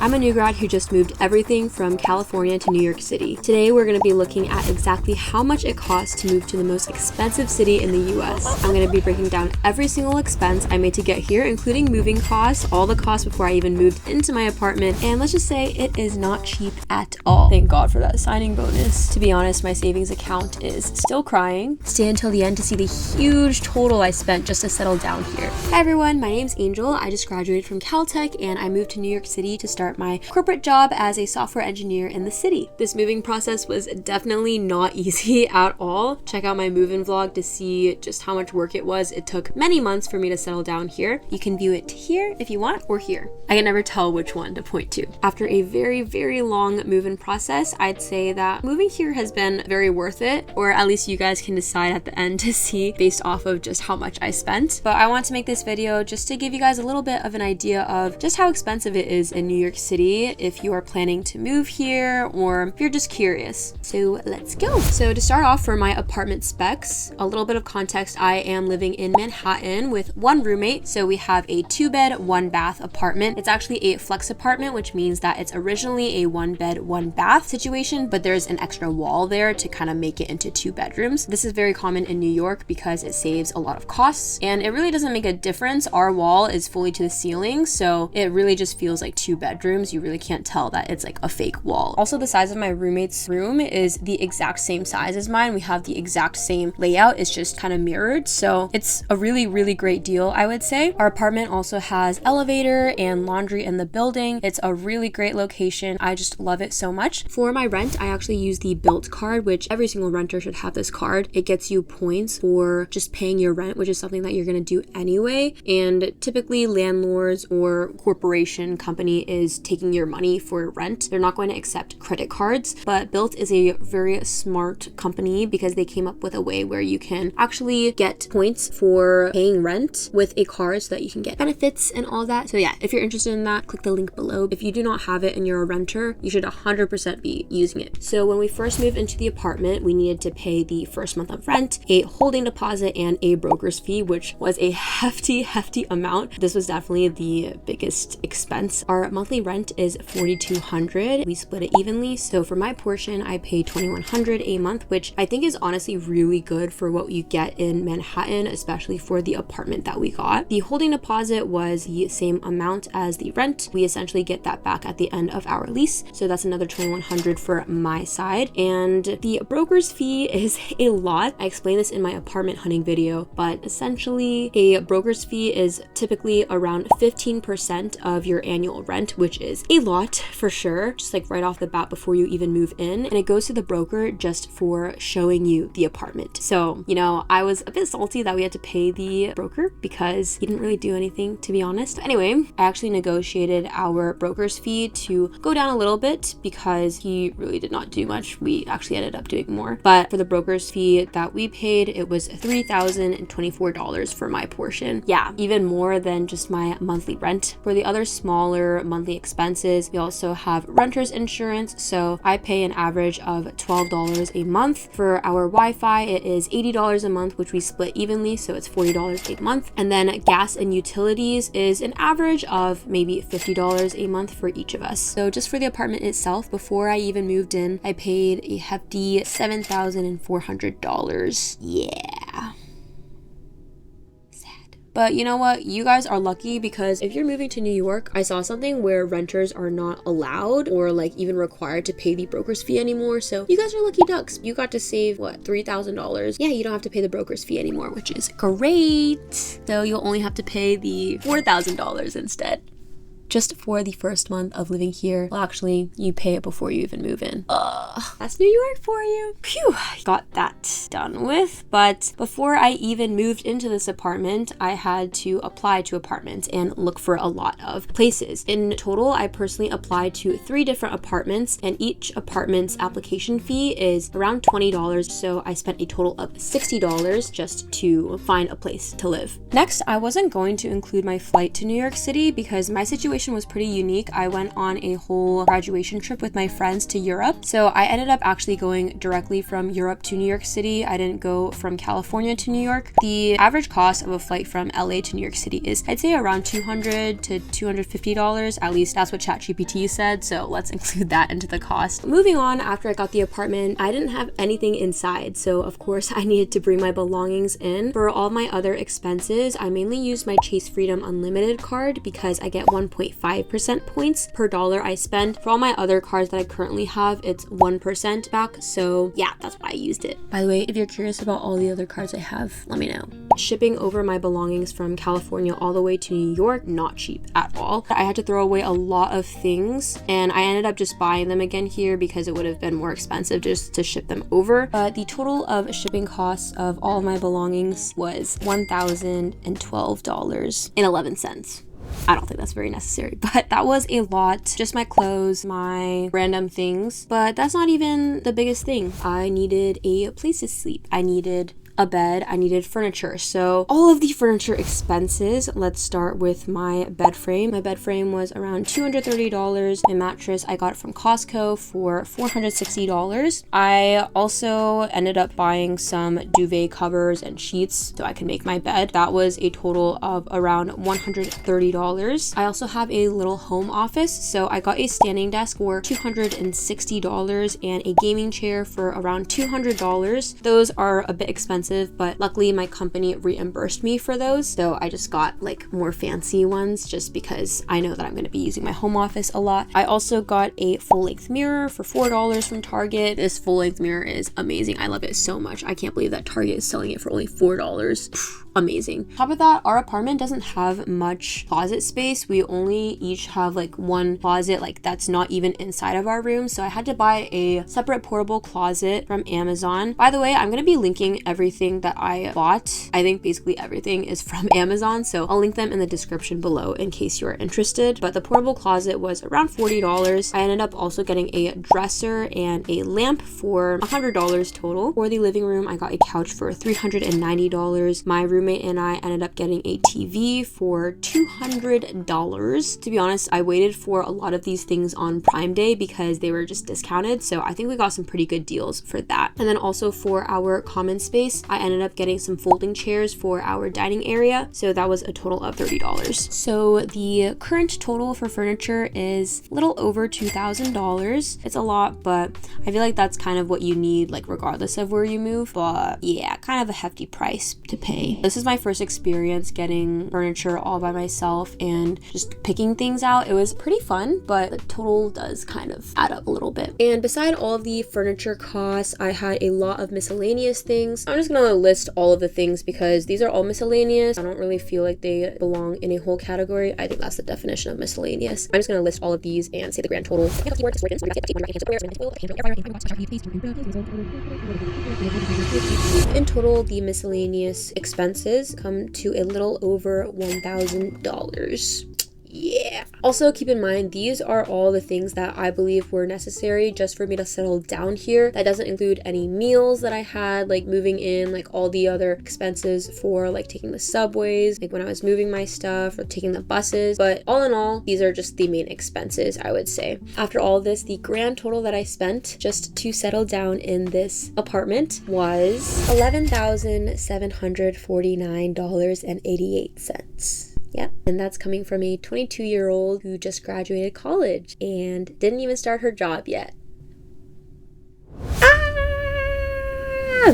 I'm a new grad who just moved everything from California to New York City. Today we're going to be looking at exactly how much it costs to move to the most expensive city in the US. I'm going to be breaking down every single expense I made to get here, including moving costs, all the costs before I even moved into my apartment, and let's just say it is not cheap at all. Thank God for that signing bonus. To be honest, my savings account is still crying. Stay until the end to see the huge total I spent just to settle down here. Hi everyone, my name's Angel. I just graduated from Caltech and I moved to New York City to start my corporate job as a software engineer in the city. This moving process was definitely not easy at all. Check out my move-in vlog to see just how much work it was. It took many months for me to settle down here. You can view it here if you want, or here. I can never tell which one to point to. After a very, very long move-in process, I'd say that moving here has been very worth it, or at least you guys can decide at the end to see based off of just how much I spent. But I want to make this video just to give you guys a little bit of an idea of just how expensive it is in New York City if you are planning to move here or if you're just curious. So let's go. So to start off, for my apartment specs, a little bit of context, I am living in Manhattan with one roommate. So we have a 2-bed, 1-bath apartment. It's actually a flex apartment, which means that it's originally a 1-bed, 1-bath situation, but there's an extra wall there to kind of make it into 2 bedrooms. This is very common in New York because it saves a lot of costs and it really doesn't make a difference. Our wall is fully to the ceiling, so it really just feels like 2 bedrooms. You really can't tell that it's like a fake wall. Also, the size of my roommate's room is the exact same size as mine. We have the exact same layout. It's just kind of mirrored, so it's a really, really great deal, I would say. Our apartment also has elevator and laundry in the building. It's a really great location. I just love it so much. For my rent, I actually use the Built card, which every single renter should have this card. It gets you points for just paying your rent, which is something that you're going to do anyway. And typically landlords or corporation company is taking your money for rent. They're not going to accept credit cards, but Built is a very smart company because they came up with a way where you can actually get points for paying rent with a card so that you can get benefits and all that. So yeah, if you're interested in that, click the link below. If you do not have it and you're a renter, you should 100% be using it. So when we first moved into the apartment, we needed to pay the first month of rent, a holding deposit, and a broker's fee, which was a hefty amount. This was definitely the biggest expense. Our monthly rent is $4,200. We split it evenly. So for my portion, I pay $2,100 a month, which I think is honestly really good for what you get in Manhattan, especially for the apartment that we got. The holding deposit was the same amount as the rent. We essentially get that back at the end of our lease. So that's another $2,100 for my side. And the broker's fee is a lot. I explained this in my apartment hunting video, but essentially a broker's fee is typically around 15% of your annual rent, which is a lot for sure, just like right off the bat before you even move in. And it goes to the broker just for showing you the apartment. So, you know, I was a bit salty that we had to pay the broker because he didn't really do anything, to be honest. But anyway, I actually negotiated our broker's fee to go down a little bit because he really did not do much. We actually ended up doing more. But for the broker's fee that we paid, it was $3,024 for my portion. Yeah, even more than just my monthly rent. For the other smaller monthly expenses, we also have renter's insurance. So I pay an average of $12 a month. For our Wi-Fi, it is $80 a month, which we split evenly. So it's $40 a month. And then gas and utilities is an average of maybe $50 a month for each of us. So just for the apartment itself, before I even moved in, I paid a hefty $7,400. Yeah. But you know what? You guys are lucky because if you're moving to New York, I saw something where renters are not allowed or like even required to pay the broker's fee anymore. So you guys are lucky ducks. You got to save what, $3,000? Yeah, you don't have to pay the broker's fee anymore, which is great. So you'll only have to pay the $4,000 instead. Just for the first month of living here. Well, actually, you pay it before you even move in. That's New York for you. Phew, got that done with. But before I even moved into this apartment, I had to apply to apartments and look for a lot of places. In total, I personally applied to 3 different apartments, and each apartment's application fee is around $20. So I spent a total of $60 just to find a place to live. Next, I wasn't going to include my flight to New York City because my situation situation was pretty unique. I went on a whole graduation trip with my friends to Europe. So I ended up actually going directly from Europe to New York City. I didn't go from California to New York. The average cost of a flight from LA to New York City is, I'd say, around $200 to $250. At least that's what ChatGPT said. So let's include that into the cost. Moving on, after I got the apartment, I didn't have anything inside. So of course I needed to bring my belongings in. For all my other expenses, I mainly used my Chase Freedom Unlimited card because I get 1.5% points per dollar I spend. For all my other cards that I currently have, it's 1% back. So yeah, that's why I used it. By the way, if you're curious about all the other cards I have, let me know. Shipping over my belongings from California all the way to New York, not cheap at all. I had to throw away a lot of things and I ended up just buying them again here because it would have been more expensive just to ship them over. But the total of shipping costs of all of my belongings was $1,012.11. I don't think that's very necessary, but that was a lot. Just my clothes, my random things, but that's not even the biggest thing. I needed a place to sleep. I needed a bed, I needed furniture. So all of the furniture expenses, let's start with my bed frame. My bed frame was around $230. My mattress I got from Costco for $460. I also ended up buying some duvet covers and sheets so I can make my bed. That was a total of around $130. I also have a little home office, so I got a standing desk for $260 and a gaming chair for around $200. Those are a bit expensive, but luckily my company reimbursed me for those. So I just got like more fancy ones just because I know that I'm going to be using my home office a lot. I also got a full-length mirror for $4 from Target. This full-length mirror is amazing. I love it so much. I can't believe that Target is selling it for only $4. Amazing. Top of that, our apartment doesn't have much closet space. We only each have like one closet, like that's not even inside of our room. So I had to buy a separate portable closet from Amazon. By the way, I'm going to be linking everything that I bought. I think basically everything is from Amazon, so I'll link them in the description below in case you're interested. But the portable closet was around $40. I ended up also getting a dresser and a lamp for $100 total. For the living room, I got a couch for $390. My roommate and I ended up getting a TV for $200. To be honest, I waited for a lot of these things on Prime Day because they were just discounted, so I think we got some pretty good deals for that. And then also for our common space, I ended up getting some folding chairs for our dining area, so that was a total of $30. So the current total for furniture is a little over $2,000. It's a lot, but I feel like that's kind of what you need, like regardless of where you move. But yeah, kind of a hefty price to pay. This is my first experience getting furniture all by myself and just picking things out. It was pretty fun, but the total does kind of add up a little bit. And beside all of the furniture costs, I had a lot of miscellaneous things. I'm just gonna list all of the things because these are all miscellaneous. I don't really feel like they belong in a whole category. I think that's the definition of miscellaneous. I'm just gonna list all of these and say the grand total. In total, the miscellaneous expenses come to a little over $1,000. Yeah. Also keep in mind, these are all the things that I believe were necessary just for me to settle down here. That doesn't include any meals that I had, like moving in, like all the other expenses for like taking the subways, like when I was moving my stuff or taking the buses. But all in all, these are just the main expenses, I would say. After all this, the grand total that I spent just to settle down in this apartment was $11,749.88. Yep, and that's coming from a 22-year-old who just graduated college and didn't even start her job yet.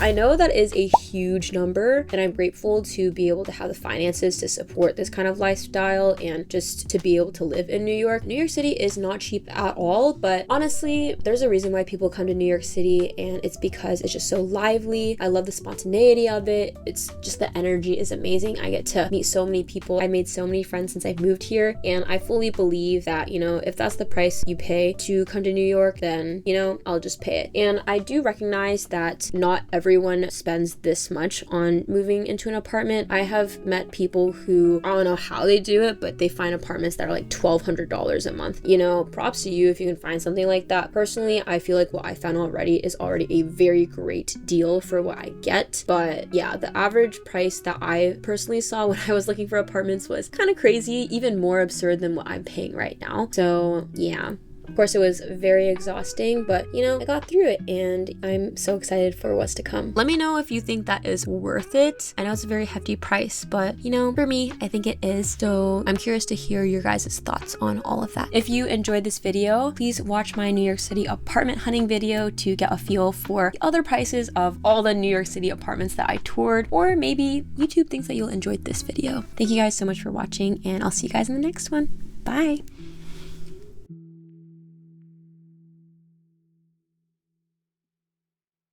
I know that is a huge number, and I'm grateful to be able to have the finances to support this kind of lifestyle and just to be able to live in New York. New York City is not cheap at all, but honestly, there's a reason why people come to New York City, and it's because it's just so lively. I love the spontaneity of it. It's just the energy is amazing. I get to meet so many people. I made so many friends since I've moved here, and I fully believe that, you know, if that's the price you pay to come to New York, then, you know, I'll just pay it. And I do recognize that not everyone spends this much on moving into an apartment. I have met people who, I don't know how they do it, but they find apartments that are like $1,200 a month. You know, props to you if you can find something like that. Personally, I feel like what I found already is already a very great deal for what I get. But yeah, the average price that I personally saw when I was looking for apartments was kind of crazy, even more absurd than what I'm paying right now. So yeah. Of course, it was very exhausting, but you know, I got through it and I'm so excited for what's to come. Let me know if you think that is worth it. I know it's a very hefty price, but you know, for me, I think it is. So I'm curious to hear your guys' thoughts on all of that. If you enjoyed this video, please watch my New York City apartment hunting video to get a feel for the other prices of all the New York City apartments that I toured, or maybe YouTube thinks that you'll enjoy this video. Thank you guys so much for watching, and I'll see you guys in the next one. Bye.